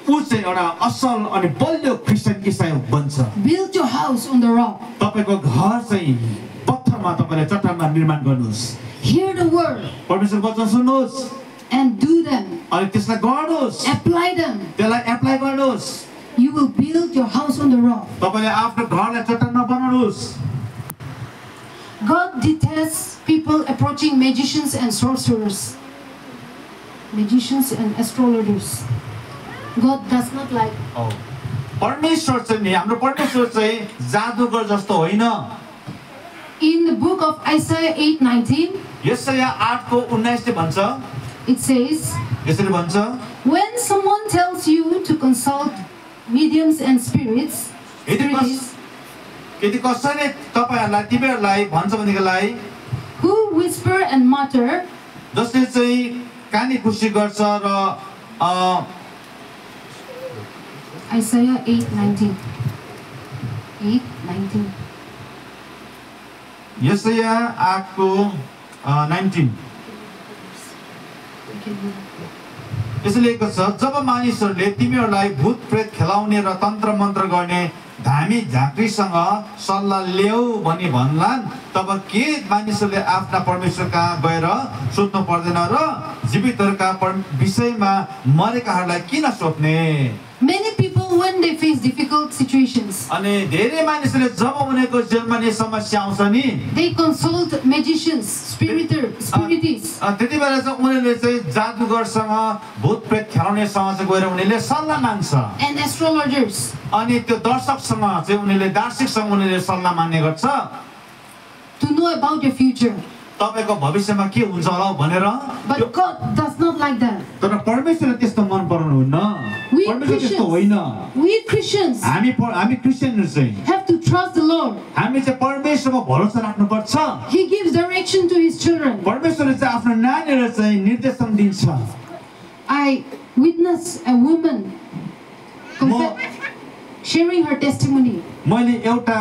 ऊ चाहिँ एउटा असल अनि बलियो क्रिस्चियन इसाई बन्छ। Build your house on the rock. तपाईको घर चाहिँ पत्थरमा तपाईले चट्टानमा निर्माण गर्नुस्। Hear the word परमेश्वरको वचन सुन्नुस् and do them. अनि त्यसलाई गर्नुस्। Apply them. त्यसलाई एप्लाई गर्नुस्। You will build your house on the rock. तपाईले आफ्नो घरलाई चट्टानमा बनाउनुस्। God detests people approaching magicians and sorcerers. Magicians and astrologers. God does not like. परमेश्वर चाहिँ नि हाम्रो परमेश्वर चाहिँ जादुगर जस्तो होइन। In the book of Isaiah 8:19, यशाया 8:19 ले भन्छ, it says, यसरी भन्छ, when someone tells you to consult mediums and spirits, यदि कसैले तपाईहरुलाई तिमीहरुलाई भन्छ भनेदेखिलाई who whisper and mutter, जसले चाहिँ कानी खुसी गर्छ र Isaiah 8:19. 8:19. यशाया 8:19 यसले लेखेको छ, जब मानिसहरूले तिमीहरुलाई भूत प्रेत खेलाउने र तन्त्र मन्त्र गर्ने धामी झाँक्रीसँग सल्लाह ल्याऊ भनी भन्लान्, तब के मानिसहरूले आफ्ना परमेश्वर कहाँ गएर सोध्नु पर्दैन र जीवितहरुका विषयमा मरेकाहरुलाई किन सोध्ने? Many people, when they face difficult situations, अनि धेरै मानिसहरूले जब उनीहरुको जीवनमा नि समस्या आउँछ नि, they consult magicians, spiritists. त्यति बेला चाहिँ उनीहरुले चाहिँ जादुगरसँग भूत प्रेत खेलाउनेसँग चाहिँ गएर उनीहरुले सल्लाह माग्छ And astrologers. अनि त्यो दर्शकसँग चाहिँ उनीहरुले दार्शिकसँग उनीहरुले सल्लाह माग्ने गर्छ To know about your future. तपाईको भविष्यमा के हुन्छ होला भनेर। But God does not like that. तर परमेश्वरले त्यस्तो मन पराउनुहुन्न। परमेश्वर त्यस्तो होइन। We Christians हामी क्रिस्चियनहरु चाहिँ have to trust the Lord. हामी चाहिँ परमेश्वरमा भरोसा राख्नुपर्छ। He gives direction to his children. परमेश्वरले चाहिँ आफ्नो नानीहरुलाई चाहिँ निर्देशन दिन्छ। I witnessed a woman sharing her testimony. मैले एउटा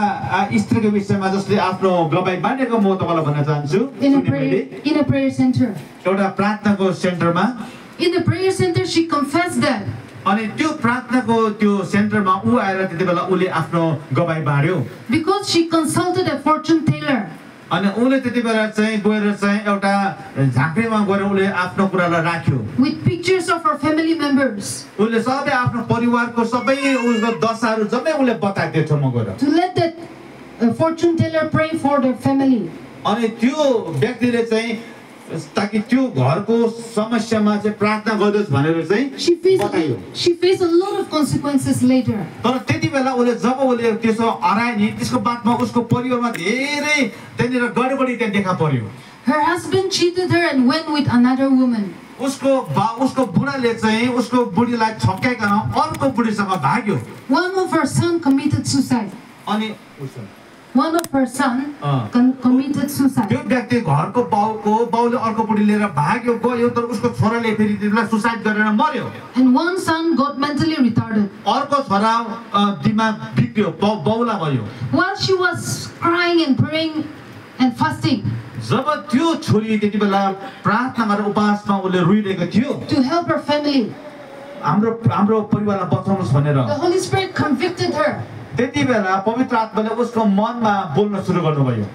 स्त्रीको विषयमा जसले आफ्नो गवाही बाँडेको म तपाईलाई भन्न चाहन्छु। In a prayer center. एउटा प्रार्थनाको सेन्टरमा In the prayer center she confessed that. अनि त्यो प्रार्थनाको त्यो सेन्टरमा उ आएर त्यति बेला उले आफ्नो गवाही बाँड्यो। Because she consulted a fortune teller. अनि उले त्यति बेला चाहिँ गएर चाहिँ एउटा झाँक्रीमा गएर उले आफ्नो कुरालाई राख्यो। With pictures of her family members. उले सबै आफ्नो परिवारको सबै उसको दशाहरु जम्मै उले बताइदियो ठाउँमा गएर। To let that fortune teller pray for their family. अनि त्यो व्यक्तिले चाहिँ ताकि त्यो घरको समस्यामा चाहिँ प्रार्थना गर्दछ भनेर चाहिँ बताइयो। She faced a lot of consequences later. तर त्यति बेला उले जब उले त्यसो हराए नि त्यसको बादमा उसको परिवारमा धेरै त्यनीर गडबडी त्यहाँ देखा पर्यो। Her husband cheated her and went with another woman. उसको बुढाले चाहिँ उसको बुढीलाई छक्काइकन अर्को बुढीसँग भाग्यो। One of her son committed suicide. अनि One of her son committed suicide. त्यो व्यक्ति घरको बाउले अर्को बुढी लिएर भाग्यो गयो तर उसको छोराले फेरि त्यसलाई सुसाइड गरेर मर्यो। And one son got mentally retarded. अर्को छोरा दिमाग बिग्रियो बाउला भयो। While she was crying and praying and fasting. जब त्यो छोरी त्यति बेला प्रार्थना गरेर उपवासमा उले रोइरहेको थियो to help her family. हाम्रो परिवारलाई बचाउनुस् भनेर। The Holy Spirit convicted her. त्यति बेला पवित्र आत्माले उसको मनमा बोल्न सुरु गर्नुभयो।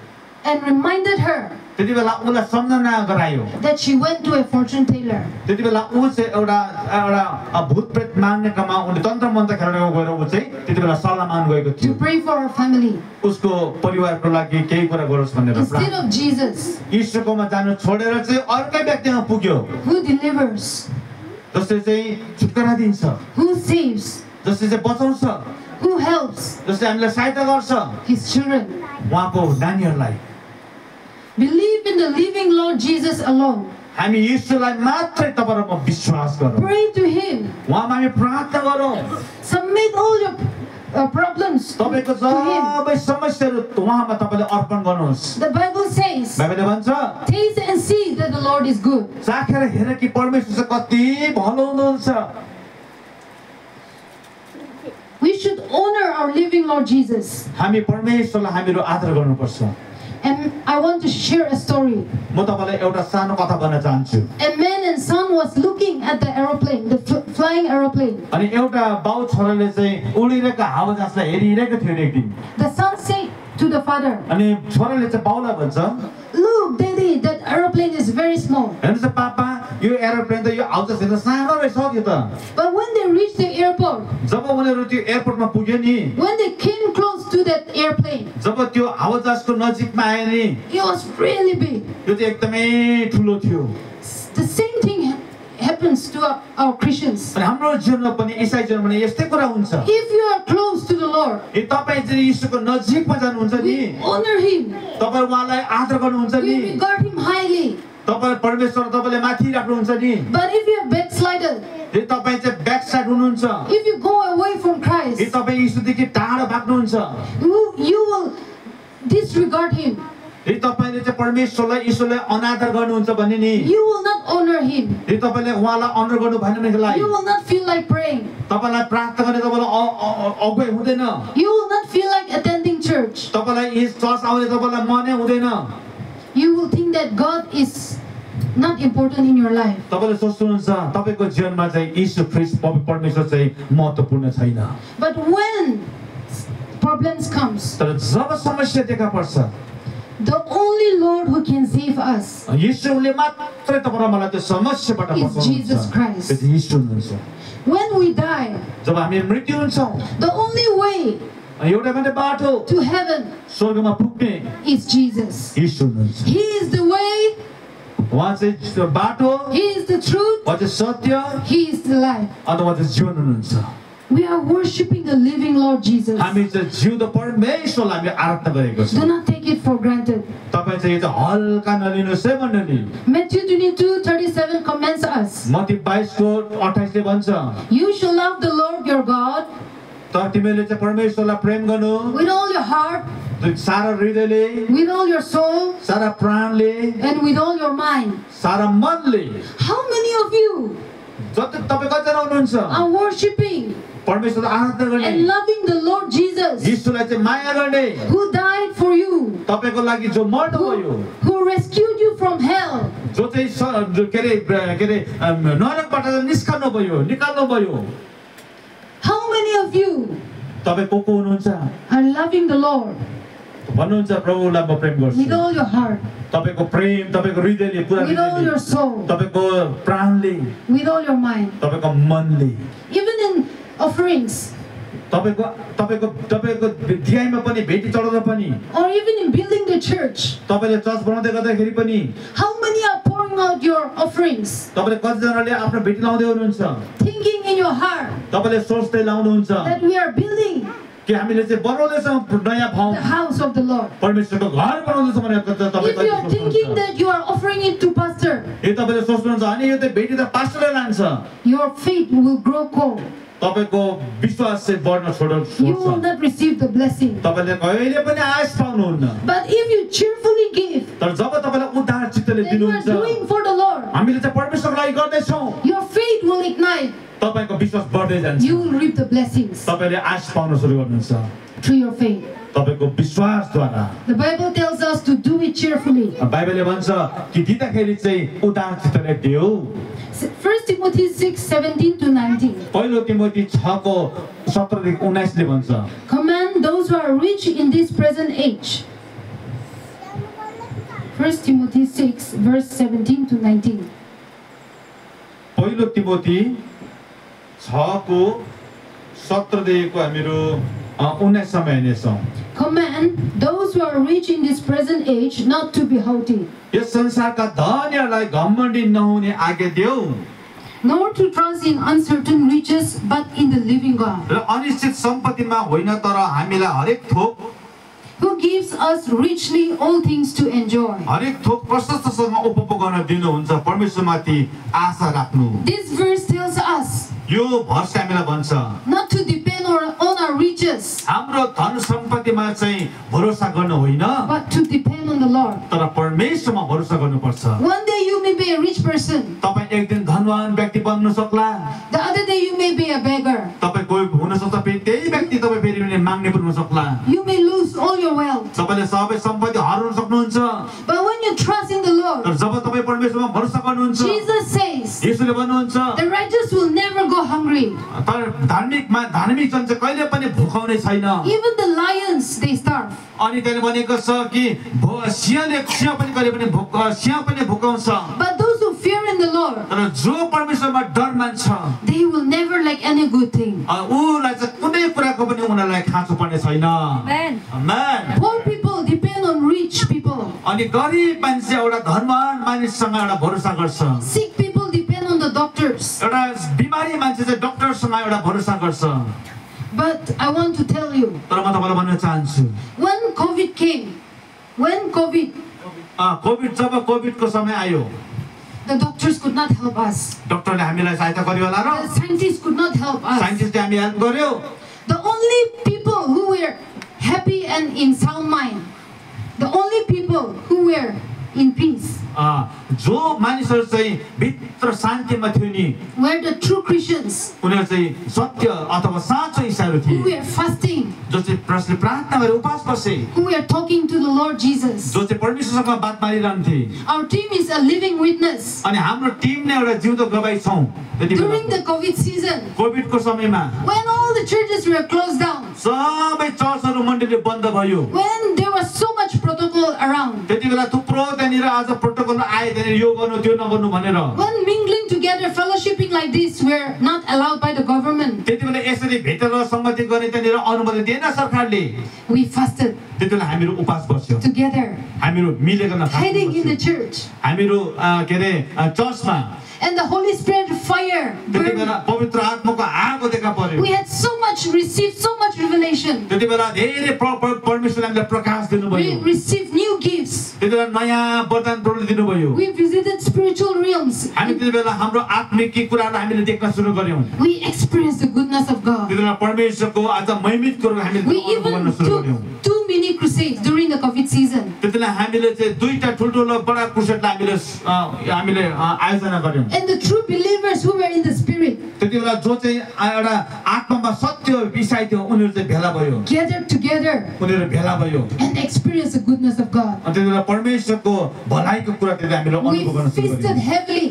And reminded her त्यति बेला उलाई सम्झना गरायो। that she went to a fortune teller. त्यति बेला उ चाहिँ एउटा भूत प्रेत मान्नेकोमा उले तन्त्र मन्त्र खेल्नको गएर उ चाहिँ त्यति बेला सल्लाह माग्न गएको थियो। To pray for her family. उसको परिवारको लागि केही कुरा गरोस् भनेर। Instead of Jesus. यीशुकोमा जानु छोडेर चाहिँ अर्कै व्यक्तिमा पुग्यो। Who delivers? जसले चाहिँ छुटकारा दिन्छ। Who saves? जसले चाहिँ बचाउँछ। Who helps? जसले हामीलाई सहायता गर्छ। His children. उहाँको नानीहरुलाई। Believe in the living Lord Jesus alone. हामी यीशुलाई मात्रै तपाईं र म विश्वास गरौँ। Pray to him. उहाँमा हामी प्रार्थना गरौँ। Submit all your problems to तपाईको सबै समस्याहरु उहाँमा तपाईले अर्पण गर्नुहोस्। The Bible says, बाइबलले भन्छ, taste and see that the Lord is good. चाखेर हेर कि परमेश्वर चाहिँ कति भलो हुनुहुन्छ। We should honor our living Lord Jesus. हामी परमेश्वरलाई हामीहरू आदर गर्नुपर्छ। And I want to share a story. म तपाईलाई एउटा सानो कथा भन्न चाहन्छु। A man and son was looking at the aeroplane, the flying aeroplane. अनि एउटा बाउ छोराले चाहिँ उडिरहेको हावाजहाजलाई हेरिरहेको थियो एक दिन The son said to the father, अनि छोराले चाहिँ बाउलाई भन्छ "Look, daddy, that aeroplane is very small." हेर्नुहोस् पापा यो एरोप्लेन त यो हावाजहाज हेर्दा सानो रहेछ हौ त But when they reached the airport, जब उनीहरू त्यो एयरपोर्टमा पुग्यो नि when they came close to that airplane, जब त्यो हावाजहाजको नजिकमा आयो नि it was really big. यो चाहिँ एकदमै ठुलो थियो The same thing happens to our Christians. अनि हाम्रो जीवनमा पनि ईसाई जीवनमा पनि यस्तै कुरा हुन्छ If you are close to the Lord, ए तपाईँ चाहिँ यीशुको नजिकमा जानुहुन्छ नि we honor Him, तपाईँ उहाँलाई आदर गर्नुहुन्छ नि we regard Him highly. तपाईँ परमेश्वर तपाईँले माथि राख्नुहुन्छ नि But if you are backslided, ए तपाईँ चाहिँ ब्याक साइड हुनुहुन्छ if you go away from A Christ, तपाईँ यीशुदेखि टाढो भाग्नुहुन्छ you will disregard Him. ए तपाईँले चाहिँ परमेश्वरलाई यीशुलाई अनादर गर्नुहुन्छ भने नि You will not honor Him. ए तपाईँले उहाँलाई अनर गर्नु भएन भनेदेखिलाई You will not feel like praying. तपाईँलाई प्रार्थना गर्ने तपाईँलाई अगुवाई हुँदैन You will not feel like attending church. तपाईँलाई यस चर्च आउने तपाईँलाई मनै हुँदैन You will think that God is not important in your life. तपाईँले सोच्नुहुन्छ तपाईँको जीवनमा चाहिँ यीशु ख्रीष्ट परमेश्वर चाहिँ महत्त्वपूर्ण छैन But when problems comes, तर जब समस्या देखा पर्छ the only Lord who can save us यीशुले मात्रै तपाईँ मलाई त्यो समस्याबाट is Jesus बचाउनुहुन्छ Christ. त्यो चाहिँ यीशु हुनुहुन्छ When we die, जब हामी मृत्यु हुन्छौँ the only way एउटा मात्रै बाटो to heaven स्वर्गमा पुग्ने is Jesus. यीशु हुनुहुन्छ He is the way, उहाँ चाहिँ बाटो He is the truth, उहाँ चाहिँ सत्य He is the life. अन्त उहाँ चाहिँ जीवन हुनुहुन्छ We are worshiping the living Lord Jesus. हामी चाहिँ जिउँदो परमेश्वरलाई हामी आराधना गरेको Do छौँ not take it for granted. तपाईँ चाहिँ यो चाहिँ हल्का नलिनुहोस् है मण्डली Matthew 22:37 commands us, मत्ती 22:28 भन्छ "You shall love the Lord your God तर तिमीले चाहिँ परमेश्वरलाई प्रेम गर्नु with all your heart, सारा हृदयले with all your soul, सारा प्राणले and with all your mind." सारा मनले How many of you जति तपाईँ कतिजना हुनुहुन्छ are worshiping परमेश्वरलाई आराधना गर्ने and loving the Lord Jesus, यीशुलाई चाहिँ माया गर्ने who died for you, तपाईको लागि जो मर्नुभयो who rescued you from hell? जो चाहिँ के अरे नरकबाट निस्कनु भयो निकाल्नु भयो How many of you तपाईँ को हुनुहुन्छ are loving the Lord भन्नुहुन्छ प्रभुलाई म प्रेम with गर्छु all your heart, तपाईको प्रेम तपाईँको हृदयले पुरा with all your हृदयले soul, तपाईको प्राणले with all your mind? तपाईको मनले Even in offerings, तपाईको तपाईको तपाईको दियाइमा पनि भेटी चढाउँदा पनि or even in building the church, तपाईले चर्च बनाउँदै गर्दाखेरि पनि how many are pouring out your offerings, तपाईले कतिजनाले आफ्नो भेटी लाउँदै हुनुहुन्छ thinking in your heart तपाईले सोच्दै लाउनुहुन्छ that we are building कि हामीले चाहिँ बनाउँदैछौँ नयाँ ठाउँ the house of the Lord? परमेश्वरको घर बनाउँदैछौँ भनेर तपाईँ If you are thinking that you are offering it to pastor, ए तपाईले सोच्नुहुन्छ अनि यो चाहिँ भेटी त पास्टरले लान्छ your faith will grow cold. तपाईको विश्वास चाहिँ बढ्न You will छोड्छ not receive the blessing. तपाईले कहिले पनि आश पाउनुहुन्न But if you cheerfully give, तर जब तपाईलाई उदार चित्तले then you are दिनुहुन्छ doing for the Lord. हामीले चाहिँ परमेश्वरको लागि गर्दैछौँ Your faith will ignite. तपाईको विश्वास बढ्दै जान्छ You will reap the blessings तपाईले आश पाउन सुरु गर्नुहुन्छ through your faith. तपाईको विश्वासद्वारा The Bible tells us to do it cheerfully. बाइबलले भन्छ कि दिँदाखेरि चाहिँ उदार चित्तले देऊ 1 Timothy 6:17-19. पहिलो तिमोथी 6 को 17 देखि 19 ले भन्छ Command those who are rich in this present age. 1 Timothy 6 verse 17-19. पहिलो तिमोथी 6 को 17 देखिको हामीहरू 19 सम्म हेर्नेछौँ Command those who are rich in this present age not to be haughty, यस संसारका धनीहरूलाई घमण्डी नहुने आज्ञा देऊ nor to trust in uncertain riches, but in the living God, र अनिश्चित सम्पत्तिमा होइन तर हामीलाई हरेक थोक who gives us richly all things to enjoy. हरेक थोक प्रशस्तसँग उपभोग गर्न दिनुहुन्छ परमेश्वरमाथि आशा राख्नु This verse tells us यो भर्स हामीलाई भन्छ not to depend on our riches, हाम्रो धन सम्पत्तिमा चाहिँ भरोसा गर्नु होइन but to depend on the Lord. तर परमेश्वरमा भरोसा गर्नुपर्छ One day you may be a rich person, तपाईँ एक दिन धनवान व्यक्ति बन्नु सक्ला the other day you may be a beggar. तपाईँ कोही हुन सक्छ फेरि त्यही व्यक्ति तपाईँ फेरि पनि माग्ने पनि हुन सक्ला You may lose all your wealth. तपाईले सबै सम्पत्ति हराउन सक्नुहुन्छ But when you trust in the तर Lord, जब तपाईँ परमेश्वरमा भरोसा गर्नुहुन्छ Jesus says, यसले भन्नुहुन्छ The righteous will never go hungry. तर धार्मिक जन चाहिँ कहिले पनि भोकाउने छैन Even the lions, they starve. अनि त्यहाँ भनेको छ कि सिंह पनि भोकाउँछ But those who fear in the Lord, तर जो परमेश्वरमा डर मान्छ they will never lack any good thing. उलाई चाहिँ कुनै कुराको पनि उनीहरूलाई खाँचो पर्ने छैन Amen. Amen Poor people depend on rich people. अनि गरिब मान्छे एउटा धर्मवान मानिससँग एउटा भरोसा गर्छ Sick people depend on the doctors. एउटा बिमारी मान्छे चाहिँ डाक्टरसँग एउटा भरोसा गर्छ But I want to tell you, तर म तपाईलाई भन्न चाहन्छु when COVID came, जब कोभिडको समय आयो the doctors could not help us. डाक्टरले हामीलाई सहायता गर्यो होला र The scientists could not help us. साइन्टिस्टले हामी हेल्प गर्यो The only people who were happy and in sound mind, the only people who were in peace, जो मानिसहरू चाहिँ भित्र शान्तिमा थियो नि were the true Christians उनीहरू चाहिँ सत्य अथवा साँचो ईसाहरू who थिए were fasting, जो चाहिँ प्रार्थना गरेर उपास बसे who were talking to the Lord Jesus. जो चाहिँ परमेश्वरसँग बात मारिरहन्थे Our team is a living witness. अनि हाम्रो टिम नै एउटा जिउँदो गवाई छौं त्यति बेला During the COVID season, कोभिडको समयमा when all the churches were closed down, सबै चर्चहरू मण्डली बन्द भयो when there was so much protocol around, त्यति बेला थुप्रो त्यहाँनिर आज प्रोटोकल आए त्यहाँनिर यो गर्नु त्यो नगर्नु भनेर when mingling together, fellowshipping like this were not allowed by the government, त्यति बेला यसरी भेटेर संगति गर्ने त्यहाँनिर अनुमति दिएन सरकारले we fasted त्यति बेला हामीहरू उपास बस्यो together, हामीहरू मिलेर hiding in the church. हामीहरू के अरे चर्चमा And the Holy Spirit fire त्यति burned. बेला पवित्र आत्माको आगो देखा पर्यो We had received so much revelation. त्यति बेला धेरै परमेश्वरले हामीलाई प्रकाश दिनुभयो We received new gifts. त्यति बेला नयाँ वरदान प्रभुले दिनुभयो We visited spiritual realms. हामी त्यति बेला हाम्रो आत्मिक कुरालाई हामीले देख्न सुरु गर्यौं We experienced the goodness of God. त्यति बेला परमेश्वरको आज महिमित कुरो हामीले We अनुभव गर्न even सुरु took गर्यौं 2 mini crusades during the COVID season. त्यति बेला हामीले चाहिँ दुईटा ठुल्ठुलो बडा क्रुसेडलाई हामीले आयोजना गर्यौं And the true believers who were in the spirit त्यति बेला जो चाहिँ एउटा आत्मामा सत्य विषय थियो उनीहरू चाहिँ भेला भयो gathered together उनीहरू भेला भयो and experienced the goodness of God. अनि त्यति बेला परमेश्वरको भलाइको कुरा त्यति हामीले अनुभव गर्न We सुरु feasted गर्यौं heavily.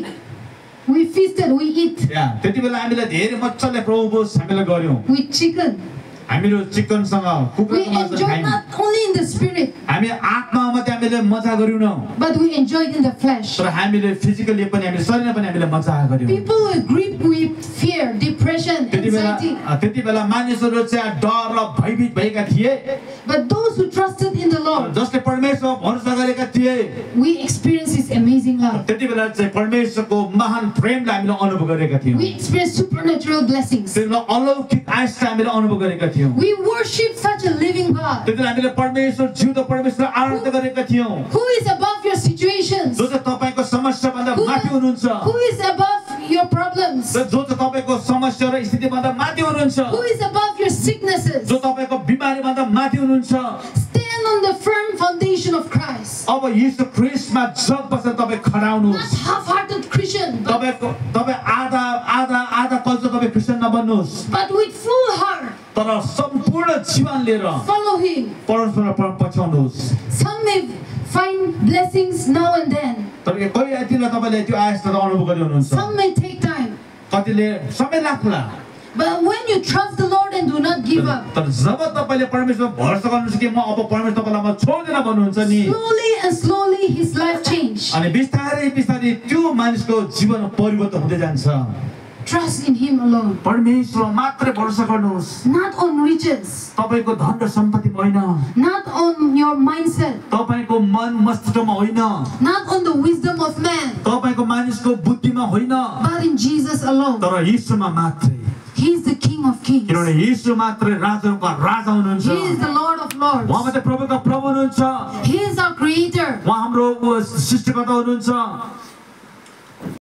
We feasted, we eat त्यति बेला हामीले धेरै मजाले प्रभु बोस हामीले गर्यौं with chicken. हामीहरू चिकनसँग We कुखुराको मासु enjoyed खायौं not only in the spirit, हामी आत्मामा मात्रै हामीले मजा गर्यौं but we enjoyed in the flesh. तर हामीले फिजिकली पनि हामीले शरीरमा पनि हामीले मजा गर्यौं People were gripped with fear, depression, त्यति anxiety. बेला मानिसहरू चाहिँ डर र भयभीत भएका थिए But those who trusted in the Lord, जसले परमेश्वरमा भरोसा गरेका थिए we experienced His amazing love. त्यति बेला चाहिँ परमेश्वरको महान प्रेमलाई हामीले अनुभव गरेका थियौं We experienced supernatural blessings. त्यति बेला अलौकिक आशिष हामीले अनुभव गरेका थियौं We worship such a living God त्यति बेला हामीले परमेश्वर जिउँदो परमेश्वर आराधना गरेका थियौं who is above your situations, जो चाहिँ तपाईको समस्या भन्दा माथि हुनुहुन्छ who is above your problems, जो चाहिँ तपाईको समस्या र स्थिति भन्दा माथि हुनुहुन्छ who is above your sicknesses. जो तपाईको बिमारी भन्दा माथि हुनुहुन्छ Stand on the firm foundation of Christ. अब यीशु ख्रीष्टमा जग बसेर तपाई खडा Not हुनुहोस् half-hearted Christian, तपाई आधा कल्चर तपाई Christian नबन्नुहोस् but with full heart. तर सम्पूर्ण जीवन लिएर Follow Him. परमेश्वरमा पछ्याउनुहोस् Some may find blessings now and then. तर कोही यतिले तपाईले त्यो आयस्ता अनुभव गर्दै हुनुहुन्छ Some may take time. कतिले समय लाग्ला But when you trust the Lord and do not give up, तर जब तपाईले परमेश्वरमा भरोसा गर्नुहुन्छ कि म अब परमेश्वर तपाईलाई म छोड्दिन भन्नुहुन्छ नि slowly and slowly his life changed. अनि बिस्तारै बिस्तारै त्यो मानिसको जीवन परिवर्तन हुँदै जान्छ Trust in Him alone, परमेश्वरमा मात्रै भरोसा गर्नुहोस् not on riches, तपाईको धन र सम्पत्ति होइन not on your mindset, तपाईको मन मस्तिष्कमा होइन not on the wisdom of man, तपाईको मानिसको बुद्धिमा होइन but in Jesus alone. तर यीशुमा मात्रै He is the King of Kings. किनभने यीशु मात्रै राजाको राजा हुनुहुन्छ He is the Lord of Lords. उहाँ मात्रै प्रभुका प्रभु हुनुहुन्छ He is our Creator. उहाँ हाम्रो सृष्टिकर्ता हुनुहुन्छ